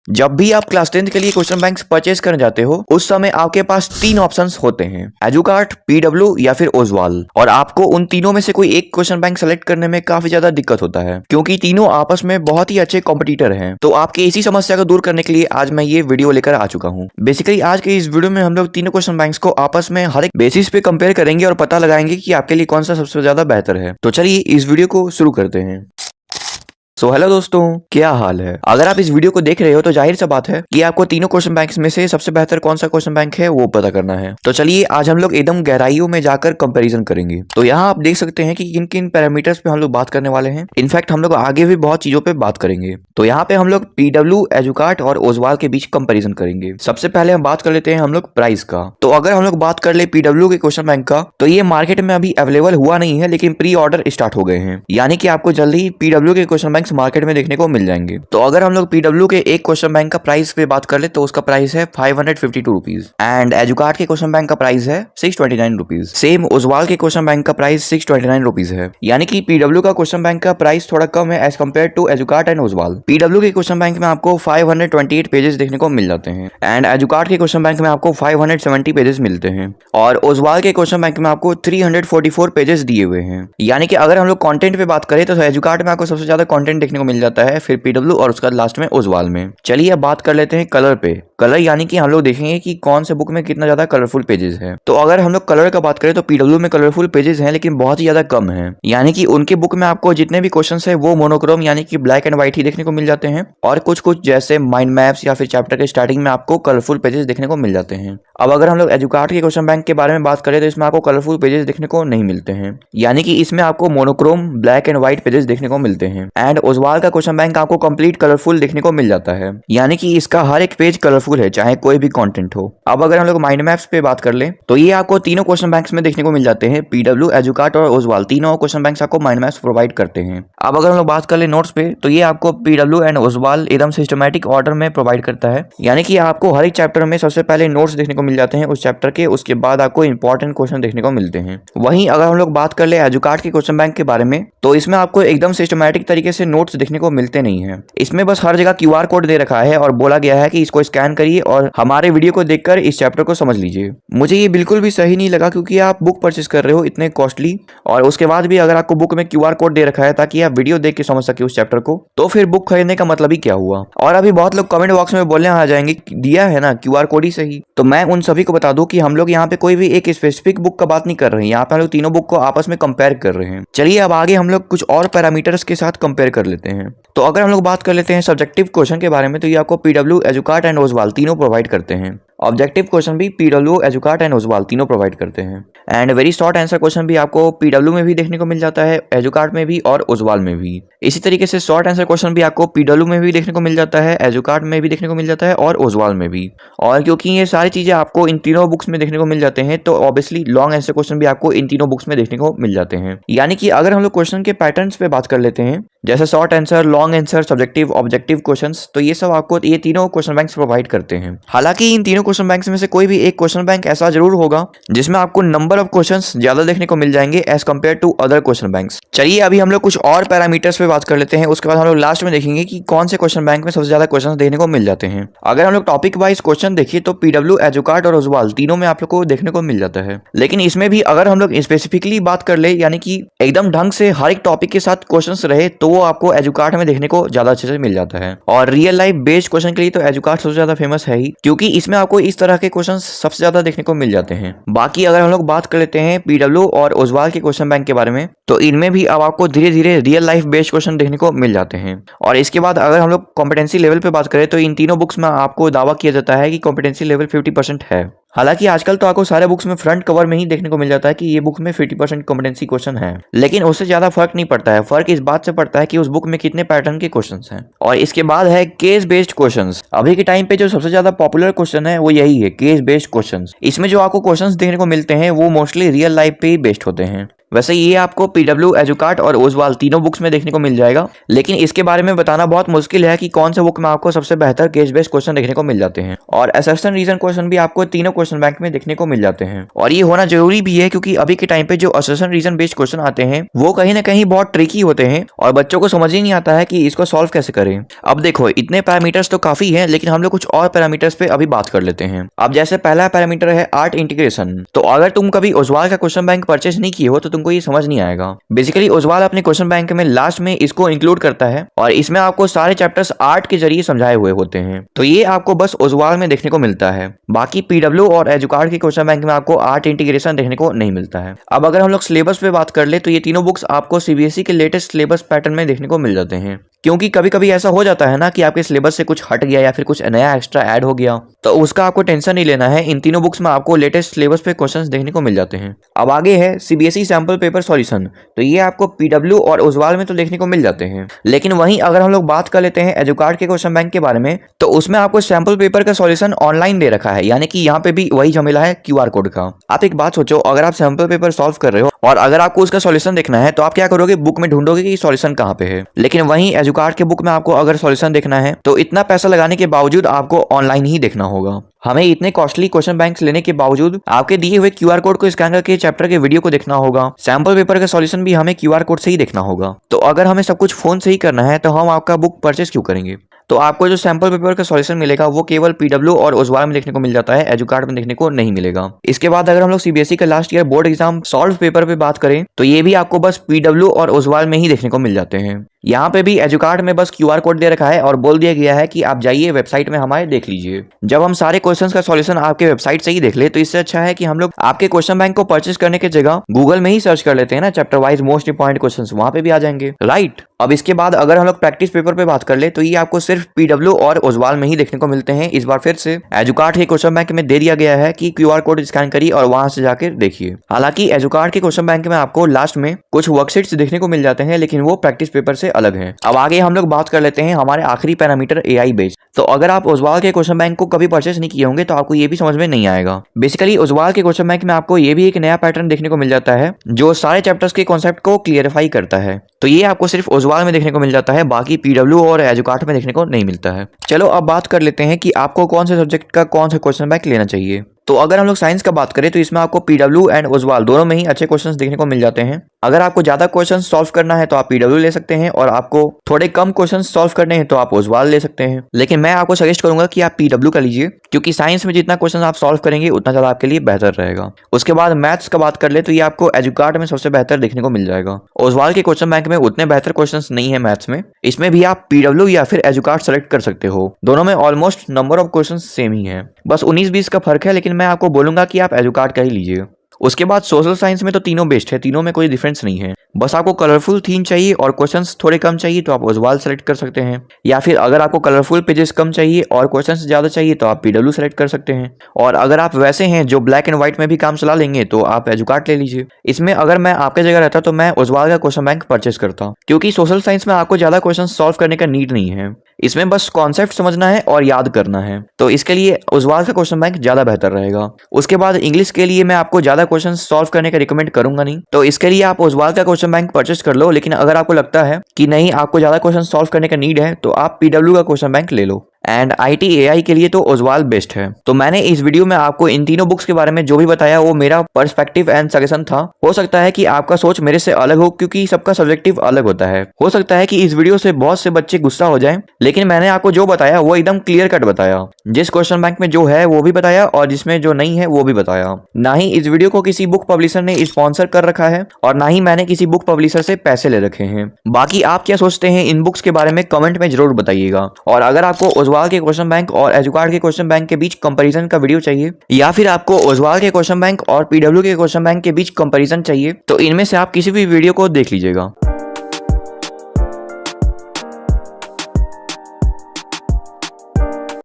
जब भी आप क्लास 10th के लिए क्वेश्चन बैंक्स परचेज करने जाते हो उस समय आपके पास तीन ऑप्शंस होते हैं, एजुकार्ट, पीडब्ल्यू या फिर ओजवाल। और आपको उन तीनों में से कोई एक क्वेश्चन बैंक सेलेक्ट करने में काफी ज्यादा दिक्कत होता है क्योंकि तीनों आपस में बहुत ही अच्छे कॉम्पिटिटर हैं। तो आपकी इसी समस्या को दूर करने के लिए आज मैं ये वीडियो लेकर आ चुका हूँ। बेसिकली आज के इस वीडियो में हम लोग तीनों क्वेश्चन बैंक्स को आपस में हर एक बेसिस पे कंपेयर करेंगे और पता लगाएंगे कि आपके लिए कौन सा सबसे ज्यादा बेहतर है। तो चलिए इस वीडियो को शुरू करते हैं। हेलो दोस्तों, क्या हाल है। अगर आप इस वीडियो को देख रहे हो तो जाहिर सा बात है कि आपको तीनों क्वेश्चन बैंक्स में से सबसे बेहतर कौन सा क्वेश्चन बैंक है वो पता करना है। तो चलिए आज हम लोग एकदम गहराइयों में जाकर कंपैरिजन करेंगे। तो यहाँ आप देख सकते हैं कि किन किन पैरामीटर्स पे हम लोग बात करने वाले हैं। इनफैक्ट हम लोग आगे भी बहुत चीजों पे बात करेंगे। तो यहाँ पे हम लोग पीडब्ल्यू, एजुकार्ट और ओजवाल के बीच कंपेरिजन करेंगे। सबसे पहले हम बात कर लेते हैं हम लोग प्राइस का। तो अगर हम लोग बात कर ले पीडब्ल्यू के क्वेश्चन बैंक का तो ये मार्केट में अभी अवेलेबल हुआ नहीं है, लेकिन प्री ऑर्डर स्टार्ट हो गए हैं, यानी कि आपको जल्दी ही पीडब्ल्यू के क्वेश्चन बैंक मार्केट में देखने को मिल जाएंगे। तो अगर हम लोग पीडब्ल्यू के एक क्वेश्चन बैंक का प्राइस पे बात कर ले तो उसका प्राइस है 552 रुपीज एंड एजुकार्ट के क्वेश्चन बैंक का प्राइस है 629 रुपीज। सेम ओजवाल के क्वेश्चन बैंक का प्राइस 629 रुपीज है, यानी कि पीडब्ल्यू का क्वेश्चन बैंक का प्राइस थोड़ा कम है as compare to Educart and Oswaal. PW के क्वेश्चन बैंक में आपको 528 पेजेस देखने को मिल जाते हैं एंड एजुकार्ट के क्वेश्चन बैंक में आपको 570 पेजेस मिलते हैं और ओजवाल के क्वेश्चन बैंक में आपको 344 पेजेस दिए हुए हैं। यानी कि अगर हम लोग कंटेंट पे बात करें तो एजुकार्ट में आपको सबसे ज्यादा कंटेंट देखने को मिल जाता है, फिर पीडब्ल्यू और उसका लास्ट में ओजवाल में। चलिए अब बात कर लेते हैं कलर पे। कलर यानी कि हम लोग देखेंगे कि कौन से बुक में कितना ज्यादा कलरफुल पेजेस है। तो अगर हम लोग कलर का बात करें तो पीडब्ल्यू में कलरफुल पेजेस हैं लेकिन बहुत ही ज्यादा कम है, यानी कि उनके बुक में आपको जितने भी क्वेश्चंस है वो मोनोक्रोम यानी कि ब्लैक एंड व्हाइट ही देखने को मिल जाते हैं और कुछ कुछ जैसे माइंड मैप्स या फिर चैप्टर के स्टार्टिंग में आपको कलरफुल पेजेस देखने को मिल जाते हैं। अब अगर हम लोग एजुकार्ट के क्वेश्चन बैंक के बारे में बात करें तो इसमें आपको कलरफुल पेजेस देखने को नहीं मिलते हैं, यानी कि इसमें आपको monochrome black and white pages देखने को मिलते हैं। एंड ओजवाल का क्वेश्चन बैंक आपको कंप्लीट कलरफुल देखने को मिल जाता है, यानी कि इसका हर एक पेज कलरफुल है चाहे कोई भी कंटेंट हो। अब अगर हम लोग माइंड मैप्स पे बात कर ले तो ये आपको तीनों क्वेश्चन बैंक्स में देखने को मिल जाते हैं। पीडब्ल्यू, एजुकार्ट और ओजवाल तीनों क्वेश्चन बैंक्स आपको माइंड मैप्स प्रोवाइड करते हैं। अब अगर हम लोग बात कर ले नोट्स पे तो ये आपको पीडब्ल्यू एंड ओजवाल एकदम सिस्टमैटिक ऑर्डर में प्रोवाइड करता है, यानी कि आपको हर एक चैप्टर में सबसे पहले नोट्स देखने को मिल जाते हैं उस चैप्टर के, उसके बाद आपको इंपॉर्टेंट क्वेश्चन देखने को मिलते हैं। वहीं अगर हम लोग बात कर ले एजुकार्ट के क्वेश्चन बैंक के बारे में तो इसमें आपको एकदम सिस्टमैटिक तरीके से नोट्स देखने को मिलते नहीं है। इसमें बस हर जगह क्यूआर कोड दे रखा है और बोला गया है कि इसको स्कैन करिए और हमारे वीडियो को देखकर इस चैप्टर को समझ लीजिए। मुझे ये बिल्कुल भी सही नहीं लगा क्योंकि आप बुक परचेस कर रहे हो इतने कॉस्टली और उसके बाद भी अगर आपको बुक में क्यूआर कोड दे रखा है ताकि आप वीडियो देख के समझ सके उस चैप्टर को, तो फिर बुक खरीदने का मतलब ही क्या हुआ। और अभी बहुत लोग कमेंट बॉक्स में बोलने आ जाएंगे दिया है ना क्यूआर कोड ही सही। तो मैं उन सभी को बता दूं कि हम लोग यहाँ पे कोई भी एक स्पेसिफिक बुक का बात नहीं कर रहे हैं, यहाँ पे हम लोग तीनों बुक को आपस में कंपेयर कर रहे हैं। चलिए अब आगे हम लोग कुछ और पैरामीटर्स के साथ कंपेयर कर लेते हैं। तो अगर हम लोग बात कर लेते हैं सब्जेक्टिव क्वेश्चन के बारे में तो ये आपको पीडब्ल्यू, एजुकार्ट एंड ओजवाल तीनों प्रोवाइड करते हैं। ऑब्जेक्टिव क्वेश्चन भी पीडब्ल्यू, एजुकार्ट एंड ओजवाल तीनों प्रोवाइड करते हैं and very short answer question भी आपको पीडब्ल्यू में भी देखने को मिल जाता है, एजुकार्ट में भी और ओजवाल में भी। इसी तरीके से शॉर्ट आंसर क्वेश्चन भी आपको पीडब्ल्यू में भी देखने को मिल जाता है, एजुकार्ट में भी देखने को मिल जाता है और ओजवाल में भी। और क्योंकि ये सारी चीजें आपको इन तीनों बुक्स में देखने को मिल जाते हैं तो ऑब्वियसली लॉन्ग आंसर क्वेश्चन भी आपको इन तीनों बुक्स में देखने को मिल जाते हैं। यानी कि अगर हम लोग क्वेश्चन के पैटर्न्स पे बात कर लेते हैं जैसे short answer, long answer, subjective, objective questions, तो ये सब आपको ये तीनों क्वेश्चन बैंक्स प्रोवाइड करते हैं। हालांकि इन तीनों क्वेश्चन बैंक्स में से कोई भी एक क्वेश्चन बैंक ऐसा जरूर होगा जिसमें आपको नंबर ऑफ क्वेश्चंस ज्यादा देखने को मिल जाएंगे as compare to other question banks. चलिए अभी हम लोग कुछ और पैरामीटर्स पे बात कर लेते हैं, उसके बाद हम लोग लास्ट में देखेंगे कि कौन से क्वेश्चन बैंक में सबसे ज्यादा क्वेश्चन देखने को मिल जाते हैं। अगर हम लोग टॉपिक वाइज क्वेश्चन देखिए तो पीडब्ल्यू, एजुकार्ट और ओजवाल तीनों में आप लोग को देखने को मिल जाता है, लेकिन इसमें भी अगर हम लोग स्पेसिफिकली बात कर ले यानी कि एकदम ढंग से हर एक टॉपिक के साथ क्वेश्चन रहे तो वो आपको एजुकार्ट में देखने को ज्यादा अच्छे से मिल जाता है। और रियल लाइफ बेस्ड क्वेश्चन के लिए तो एजुकार्ट सबसे ज्यादा फेमस है ही, क्योंकि इसमें आपको इस तरह के क्वेश्चन सबसे ज्यादा देखने को मिल जाते हैं। बाकी अगर हम लोग बात कर लेते हैं पीडब्ल्यू और ओजवाल के क्वेश्चन बैंक के बारे में तो इनमें भी अब आपको धीरे धीरे रियल लाइफ बेस्ड क्वेश्चन देखने को मिल जाते हैं। और इसके बाद अगर हम लोग कॉम्पिटेंसी लेवल पे बात करें तो इन तीनों बुक्स में आपको दावा किया जाता है कि कॉम्पिटेंसी लेवल 50% है। हालांकि आजकल तो आपको सारे बुक्स में फ्रंट कवर में ही देखने को मिल जाता है कि ये बुक में 50% कॉम्पिटेंसी क्वेश्चन है, लेकिन उससे ज्यादा फर्क नहीं पड़ता है। फर्क इस बात से पड़ता है कि उस बुक में कितने पैटर्न के क्वेश्चंस हैं। और इसके बाद है केस बेस्ड क्वेश्चंस। अभी के टाइम पे जो सबसे ज्यादा पॉपुलर क्वेश्चन है वो यही है, केस बेस्ड क्वेश्चंस। इसमें जो आपको क्वेश्चंस देखने को मिलते हैं वो मोस्टली रियल लाइफ पे ही बेस्ड होते हैं, वैसे ये आपको पीडब्ल्यू, एजुकार्ट और ओजवाल तीनों बुक्स में देखने को मिल जाएगा, लेकिन इसके बारे में बताना बहुत मुश्किल है कि कौन से बुक में आपको सबसे बेहतर केस बेस्ड क्वेश्चन देखने को मिल जाते हैं। और असर्शन रीजन क्वेश्चन भी आपको तीनों क्वेश्चन बैंक में देखने को मिल जाते हैं, और ये होना जरूरी भी है क्योंकि अभी के टाइम पे जो असर्शन रीजन बेस्ड क्वेश्चन आते हैं वो कहीं ना कहीं बहुत ट्रिकी होते हैं और बच्चों को समझ ही नहीं आता है कि इसको सॉल्व कैसे करें। अब देखो, इतने पैरामीटर्स तो काफी है, लेकिन हम लोग कुछ और पैरामीटर्स पे अभी बात कर लेते हैं। अब जैसे पहला पैरामीटर है आर्ट इंटीग्रेशन। तो अगर तुम कभी ओजवाल का क्वेश्चन बैंक परचेस नहीं किए हो तो तुमको ये समझ नहीं आएगा। बेसिकली ओजवाल अपने क्वेश्चन बैंक में लास्ट में इसको इंक्लूड करता है और इसमें आपको सारे चैप्टर्स आर्ट के जरिए समझाए हुए होते हैं। तो ये आपको बस ओजवाल में देखने को मिलता है। बाकी पीडब्ल्यू और एजुकार्ट के क्वेश्चन बैंक में आपको आर्ट इंटीग्रेशन देखने को नहीं मिलता है। अब अगर हम लोग सिलेबस पे बात कर ले तो ये तीनों बुक्स आपको सीबीएसई के लेटेस्ट सिलेबस पैटर्न में देखने को मिल जाते हैं, क्योंकि कभी कभी ऐसा हो जाता है ना कि आपके सिलेबस से कुछ हट गया या फिर कुछ नया एक्स्ट्रा ऐड हो गया, तो उसका आपको टेंशन नहीं लेना है। इन तीनों बुक्स में आपको लेटेस्ट सिलेबस पे क्वेश्चंस देखने को मिल जाते हैं। अब आगे है सीबीएसई सैंपल पेपर सॉल्यूशन। तो ये आपको पीडब्ल्यू और ओजवाल में तो देखने को मिल जाते हैं, लेकिन वहीं अगर हम लोग बात कर लेते हैं एजुकार्ट के क्वेश्चन बैंक के बारे में, तो उसमें आपको सैंपल पेपर का सॉल्यूशन ऑनलाइन दे रखा है, यानी कि यहाँ पे भी वही झमेला है क्यूआर कोड का। आप एक बात सोचो, अगर आप सैंपल पेपर सॉल्व कर रहे हो और अगर आपको उसका सॉल्यूशन देखना है तो आप क्या करोगे, बुक में ढूंढोगे कि सॉल्यूशन कहाँ पे है। लेकिन वहीं एजुकार्ट के बुक में आपको अगर सॉल्यूशन देखना है तो इतना पैसा लगाने के बावजूद आपको ऑनलाइन ही देखना होगा। हमें इतने कॉस्टली क्वेश्चन बैंक्स लेने के बावजूद आपके दिए हुए क्यूआर कोड को स्कैन करके चैप्टर के वीडियो को देखना होगा। सैंपल पेपर का सॉल्यूशन भी हमें क्यूआर कोड से ही देखना होगा। तो अगर हमें सब कुछ फोन से ही करना है तो हम आपका बुक परचेस क्यों करेंगे। तो आपको जो सैंपल पेपर का सॉल्यूशन मिलेगा वो केवल पीडब्ल्यू और ओजवाल में देखने को मिल जाता है, एजुकार्ट में देखने को नहीं मिलेगा। इसके बाद अगर हम लोग सीबीएसई का last year board exam solve paper पे बात करें तो ये भी आपको बस पीडब्ल्यू और ओजवाल में ही देखने को मिल जाते हैं। यहाँ पे भी एजुकार्ट में बस क्यूआर कोड दे रखा है और बोल दिया गया है कि आप जाइए वेबसाइट में हमारे देख लीजिए। जब हम सारे क्वेश्चंस का सॉल्यूशन आपके वेबसाइट से ही देख ले तो इससे अच्छा है कि हम लोग आपके क्वेश्चन बैंक को परचेस करने की जगह गूगल में ही सर्च कर लेते हैं ना, chapter wise most important questions वहां पे भी आ जाएंगे, राइट। अब इसके बाद अगर हम लोग प्रैक्टिस पेपर पे बात कर ले तो ये आपको सिर्फ पीडब्ल्यू और ओजवाल में ही देखने को मिलते हैं। इस बार फिर से एजुकार्ट के क्वेश्चन बैंक में दे दिया गया है कि क्यूआर कोड स्कैन करिए और वहां से जाकर देखिए। हालांकि एजुकार्ट के क्वेश्चन बैंक में आपको लास्ट में कुछ वर्कशीट्स देखने को मिल जाते हैं, लेकिन वो प्रैक्टिस पेपर से अलग है। अब आगे हम लोग बात कर लेते हैं हमारे आखिरी पैरामीटर एआई बेस्ड। तो अगर आप ओजवाल के क्वेश्चन बैंक को कभी परचेस नहीं किए होंगे तो आपको ये भी समझ में नहीं आएगा। बेसिकली ओजवाल के क्वेश्चन बैंक में आपको ये भी एक नया पैटर्न देखने को मिल जाता है जो सारे चैप्टर्स के कॉन्सेप्ट को क्लियरिफाई करता है। तो ये आपको सिर्फ ओजवाल में देखने को मिल जाता है, बाकी पीडब्ल्यू और एजुकार्ट में देखने को नहीं मिलता है। चलो अब बात कर लेते हैं कि आपको कौन से सब्जेक्ट का कौन सा क्वेश्चन बैंक लेना चाहिए। तो अगर हम लोग साइंस का बात करें तो इसमें आपको पीडब्ल्यू एंड ओजवाल दोनों में ही अच्छे क्वेश्चंस देखने को मिल जाते हैं। अगर आपको ज्यादा क्वेश्चंस सॉल्व करना है तो आप पीडब्ल्यू ले सकते हैं और आपको थोड़े कम क्वेश्चंस सॉल्व करने हैं तो आप ओजवाल ले सकते हैं। लेकिन मैं आपको सजेस्ट करूंगा कि आप पीडब्ल्यू का लीजिए, क्योंकि साइंस में जितना क्वेश्चन आप सॉल्व करेंगे उतना ज्यादा आपके लिए बेहतर रहेगा। उसके बाद मैथ्स का बात कर ले तो ये आपको एजुकार्ट में सबसे बेहतर देखने को मिल जाएगा। ओजवाल के क्वेश्चन बैंक में उतने बेहतर क्वेश्चन नहीं है मैथ्स में, इसमें भी आप पीडब्ल्यू या फिर एजुकार्ट सेलेक्ट कर सकते हो। दोनों में almost number of question same ही है, बस 19-20 का फर्क है, लेकिन मैं आपको बोलूंगा कि आप एजुकार्ट का ही लीजिए। उसके बाद सोशल साइंस में तो तीनों बेस्ट है, तीनों में कोई डिफरेंस नहीं है। बस आपको कलरफुल थीम चाहिए और क्वेश्चंस थोड़े कम चाहिए तो आप ओजवाल सेलेक्ट कर सकते हैं, या फिर अगर आपको कलरफुल पेजेस कम चाहिए और क्वेश्चंस ज्यादा चाहिए तो आप पीडब्ल्यू सेलेक्ट कर सकते हैं। और अगर आप वैसे हैं जो ब्लैक एंड व्हाइट में भी काम चला लेंगे तो आप एजुकार्ट ले लीजिए। इसमें अगर मैं आपके जगह रहता तो मैं ओजवाल का क्वेश्चन बैंक परचेस करता, क्योंकि सोशल साइंस में आपको ज्यादा क्वेश्चन सॉल्व करने का नीड नहीं है, इसमें बस कॉन्सेप्ट समझना है और याद करना है। तो इसके लिए ओजवाल का क्वेश्चन बैंक ज्यादा बेहतर रहेगा। उसके बाद इंग्लिश के लिए मैं आपको ज्यादा क्वेश्चन सॉल्व करने का रिकमेंड करूंगा नहीं, तो इसके लिए आप ओजवाल का क्वेश्चन बैंक परचेस कर लो। लेकिन अगर आपको लगता है कि नहीं आपको ज्यादा क्वेश्चन सॉल्व करने का नीड है तो आप पीडब्ल्यू का क्वेश्चन बैंक ले लो। एंड ITAI के लिए तो ओजवाल बेस्ट है। तो मैंने इस वीडियो में आपको इन तीनों बुक्स के बारे में जो भी बताया वो मेरा पर्सपेक्टिव एंड सजेशन था। हो सकता है कि आपका सोच मेरे से अलग हो, क्योंकि सबका सब्जेक्टिव अलग होता है। हो सकता है कि इस वीडियो से बहुत से बच्चे गुस्सा हो जाएं, लेकिन मैंने आपको जो बताया वो एकदम क्लियर कट बताया। जिस क्वेश्चन बैंक में जो है वो भी बताया और जिसमें जो नहीं है वो भी बताया। ना ही इस वीडियो को किसी बुक पब्लिशर ने स्पॉन्सर कर रखा है और ना ही मैंने किसी बुक पब्लिशर से पैसे ले रखे हैं। बाकी आप क्या सोचते हैं इन बुक्स के बारे में कमेंट में जरूर बताइएगा। और अगर आपको ओजवाल के क्वेश्चन बैंक और एजुकार्ट के क्वेश्चन बैंक के बीच कंपैरिजन का वीडियो चाहिए, या फिर आपको ओजवाल के क्वेश्चन बैंक और पीडब्ल्यू के क्वेश्चन बैंक के बीच कंपैरिजन चाहिए, तो इनमें से आप किसी भी वीडियो को देख लीजिएगा।